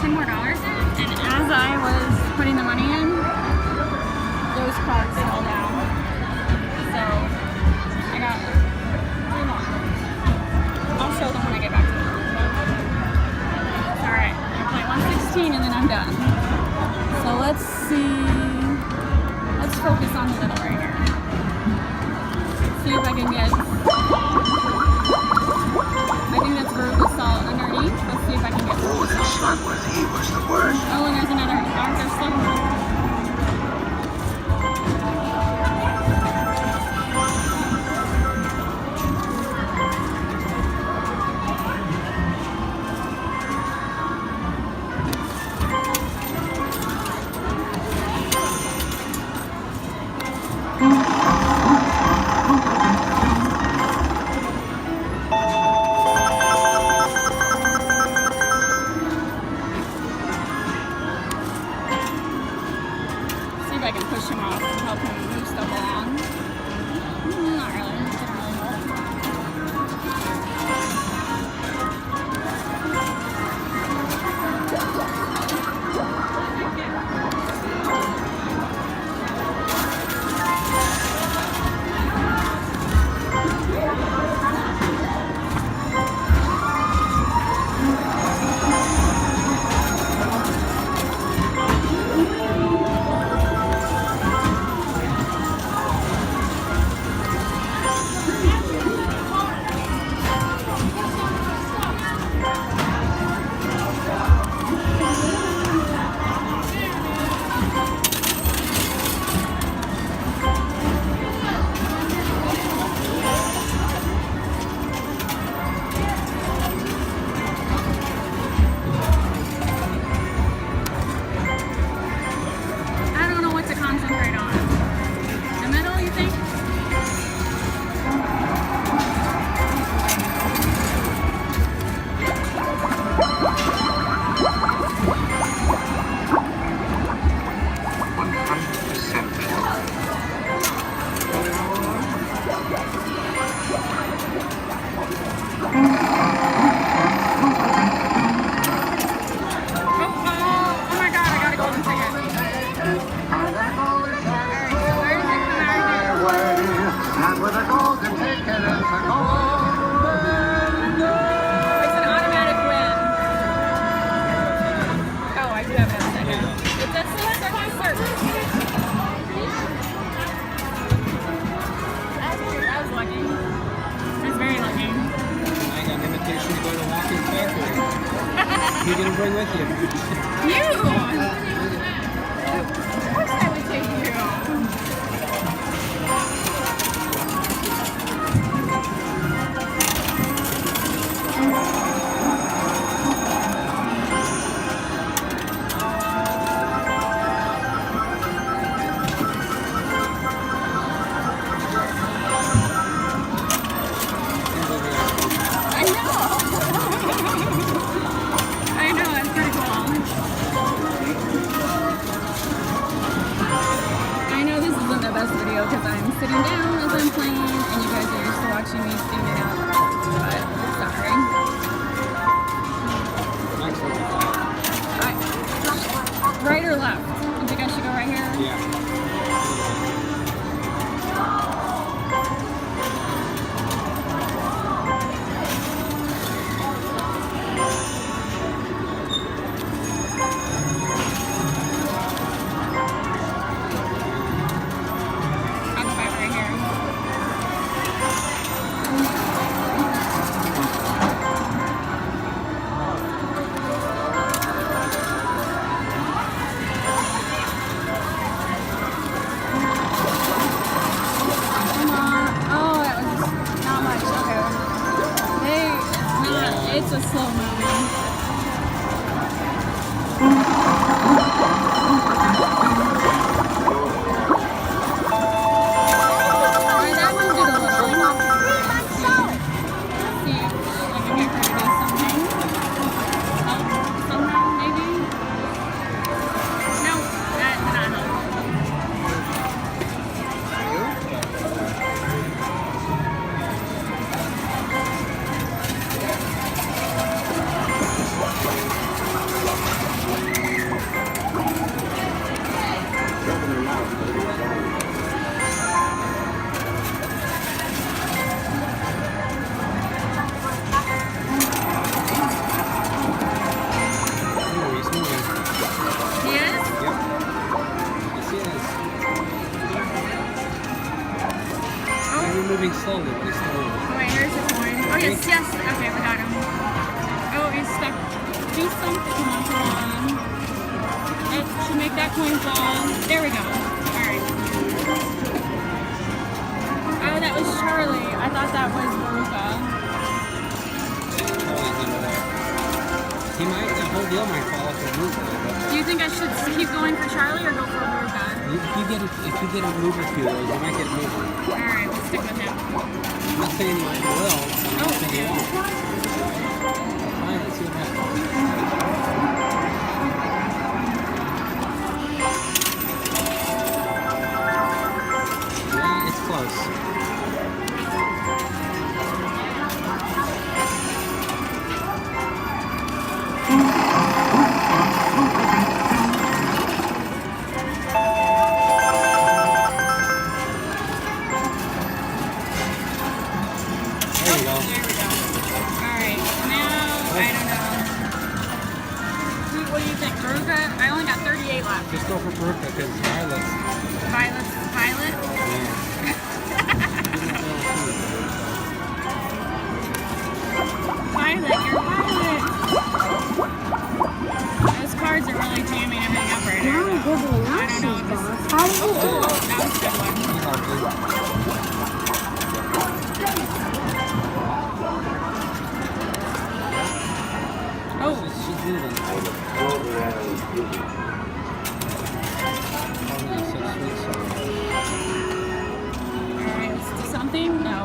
$2 more in, and as I was putting the money in, those cards fell down. So I got 3 more. I'll show them when I get back to them. Alright, I'm playing 116 and then I'm done. So let's see. Let's focus on the middle right here. See if I can get. I think that's vertical salt underneath. Let's see if I can get vertical salt. Oh, and there's another. Aren't there some? See if I can push him off and help him move stuff along. Not really. It doesn't really help. Who are you going to bring with you? You! Of course I would take you. Because I'm sitting down as I'm playing, and you guys are used to watching me standing up. But sorry. Right or left? You think I should go right here? Yeah. It's a slow movie. Yes, yes. Okay, we got him. Oh, he's stuck. Do something. Come on, come on. Let's should make that coin fall. There we go. Alright. Oh, that was Charlie. I thought that was Veruca. He might, the whole deal might fall off the Veruca. Do you think I should keep going for Charlie or go for Veruca? If you get a move a few ways, you might get a mover. Alright, we'll stick with him. I'm not saying you will, I'm not saying you won't. Alright, let's see what happens. Yeah, it's close. There we go. Alright, now, I don't know. What do you think, Veruca? I only got 38 left. Just go for Veruca because Violet's. Violet? Yeah. Violet, you're Violet. Those cards are really jamming everything up right now. I don't know if this is... Oh, that was a good one. Oh. She's moving. Alright, let's do something? No.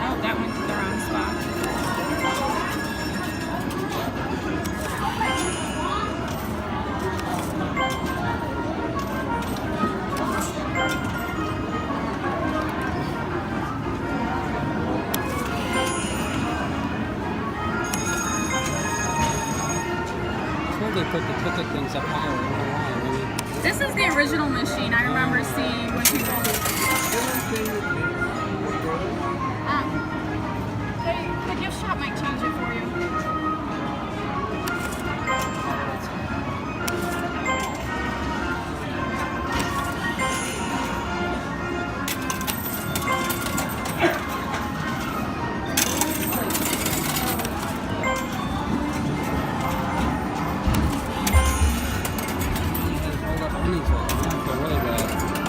Oh, that went to the wrong spot. They put the ticket things up higher. I don't know why. Maybe. This is the original machine I remember seeing when people... The gift shop might change it for you.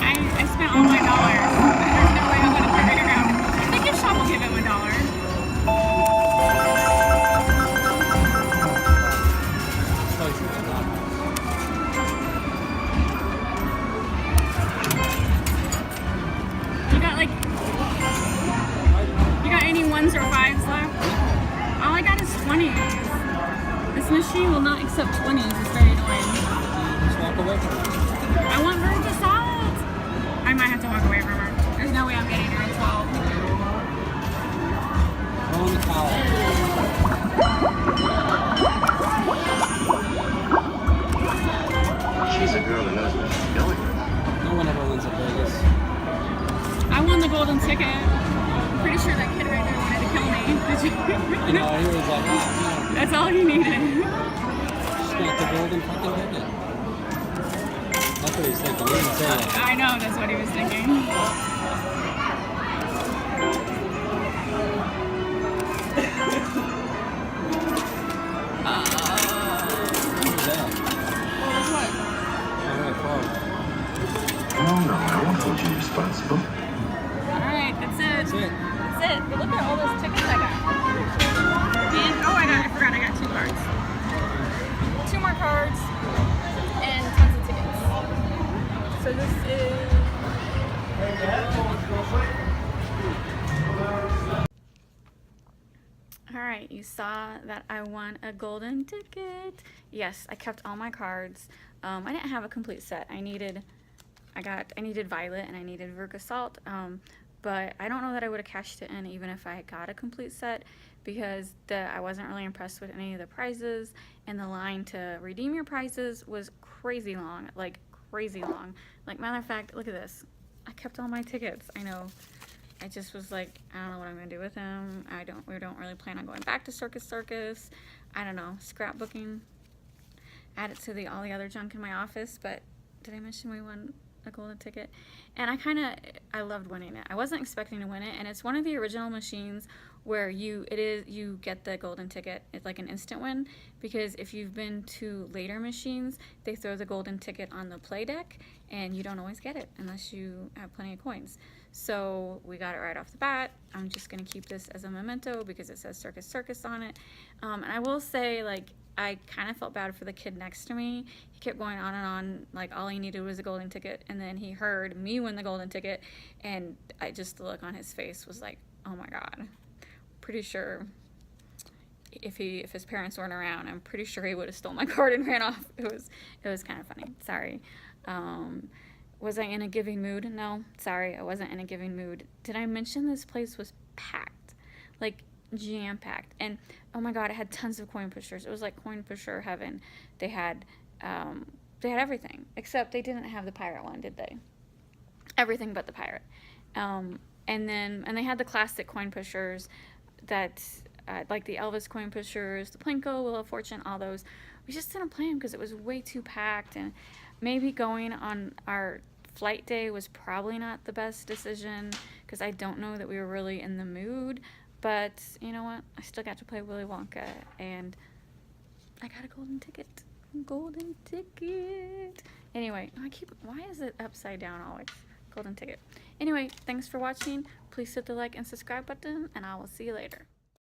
I spent all my dollars. There's no way I'm going to turn it around. The gift shop will give him $1. You got any ones or fives left? All I got is 20s. This machine will not accept 20s. It's very annoying. Just walk away from it. I want Veruca Salt. I might have to walk away from her. There's no way I'm getting her in 12. Throw in the towel. She's a girl who knows where she's going. No one ever wins at Vegas. I won the golden ticket. I'm pretty sure that kid right there wanted to kill me. Did you? You know, he was like, ah, That's all he needed. just got the golden fucking ticket. That's what he's thinking. He didn't say it. I know, that's what he was thinking. Who's that? What? No, I won't hold you responsible. Alright, that's it. That's it. That's it. But look at all those tickets I got. And, I forgot I got 2 cards. 2 more cards and tons of tickets. So this is... Alright, you saw that I won a golden ticket. Yes, I kept all my cards. I didn't have a complete set. I needed Violet and I needed Veruca Salt. But I don't know that I would have cashed it in even if I got a complete set, because I wasn't really impressed with any of the prizes, and the line to redeem your prizes was crazy long, like crazy long. Like, matter of fact, look at this. I kept all my tickets. I know. I just was like, I don't know what I'm gonna do with them. We don't really plan on going back to Circus Circus. I don't know, scrapbooking. Add it to all the other junk in my office. But did I mention we won a golden ticket, and I loved winning it. I wasn't expecting to win it, and it's one of the original machines where you get the golden ticket. It's like an instant win, because if you've been to later machines, they throw the golden ticket on the play deck and you don't always get it unless you have plenty of coins. So we got it right off the bat. I'm just gonna keep this as a memento because it says Circus Circus on it. And I will say, like, I kind of felt bad for the kid next to me. He kept going on and on, like all he needed was a golden ticket, and then he heard me win the golden ticket, and the look on his face was like, oh my God. Pretty sure if his parents weren't around, I'm pretty sure he would have stole my card and ran off. It was kind of funny. Sorry. Was I in a giving mood? No, sorry, I wasn't in a giving mood. Did I mention this place was packed? Like, jam-packed. And oh my God, it had tons of coin pushers. It was like coin pusher heaven. They had everything, except they didn't have the pirate one, did they? Everything but the pirate. And they had the classic coin pushers that like the Elvis coin pushers, the Plinko, Wheel of Fortune, all those. We just didn't play them because it was way too packed, and maybe going on our flight day was probably not the best decision because I don't know that we were really in the mood. But you know what? I still got to play Willy Wonka, and I got a golden ticket. Golden ticket. Anyway, why is it upside down always? Golden ticket. Anyway, thanks for watching. Please hit the like and subscribe button, and I will see you later.